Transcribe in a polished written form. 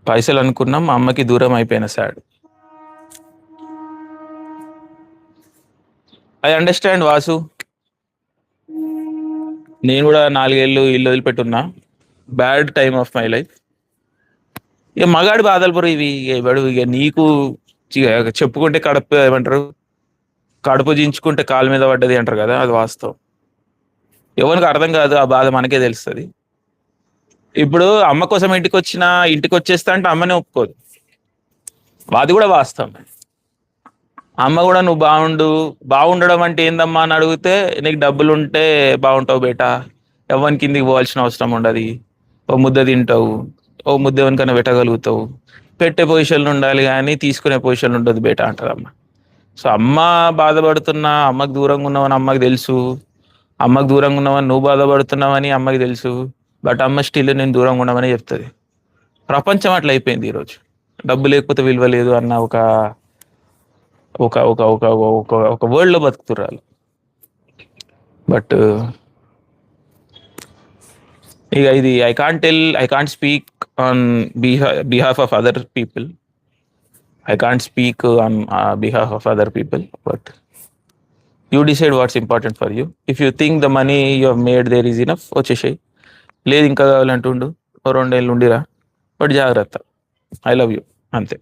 పైసలు అనుకున్నాం, మా అమ్మకి దూరం అయిపోయిన సాడ్. I understand Vasu. నేను కూడా 4 ఏళ్ళు ఇల్లు వదిలిపెట్టున్నా. Bad time of my life. ఇక మగాడి బాధలు బ్రో ఇవి. ఇక నీకు చెప్పుకుంటే కడుపు ఏమంటారు, కడుపు దించుకుంటే కాలు మీద పడ్డది అంటారు కదా, అది వాస్తవం. ఎవరికి అర్థం కాదు, ఆ బాధ మనకే తెలుస్తుంది. ఇప్పుడు అమ్మ కోసం ఇంటికి వచ్చేస్తా అంటే అమ్మనే ఒప్పుకోదు. అది కూడా వాస్తవం. అమ్మ కూడా నువ్వు బాగుండడం అంటే ఏందమ్మా అని అడిగితే, నీకు డబ్బులు ఉంటే బాగుంటావు బేటా, ఎవరి కిందికి పోవాల్సిన అవసరం ఉండదు, ఓ ముద్ద తింటావు, ఓ ముద్ద ఎవరికైనా పెట్టగలుగుతావు, పెట్టే పొజిషన్లు ఉండాలి కానీ తీసుకునే పొజిషన్ ఉండదు బేటా అంటారు అమ్మ. సో అమ్మ బాధపడుతున్నా, అమ్మకు దూరంగా ఉన్నావని అమ్మకి తెలుసు, అమ్మకు దూరంగా ఉన్నావని నువ్వు బాధపడుతున్నావని అమ్మకి తెలుసు. బట్ అమ్మ స్టిల్ నేను దూరంగా ఉన్నామని చెప్తుంది. ప్రపంచం అట్లా అయిపోయింది ఈరోజు. డబ్బు లేకపోతే విలువ లేదు అన్న ఒక ఒక ఒక ఒక ఒక ఒక వరల్డ్ లో బతుకుతున్నారు. బట్ ఇక ఇది I can't speak on behalf of other people. I can't speak on behalf of other people. But you decide what's important for you. If you think the money you have made there is enough, వచ్చేసాయి. లేదు ఇంకా కావాలంటుండు, ఓ 2 ఏళ్ళు ఉండిరా. But జాగ్రత్త. I love you, అంతే.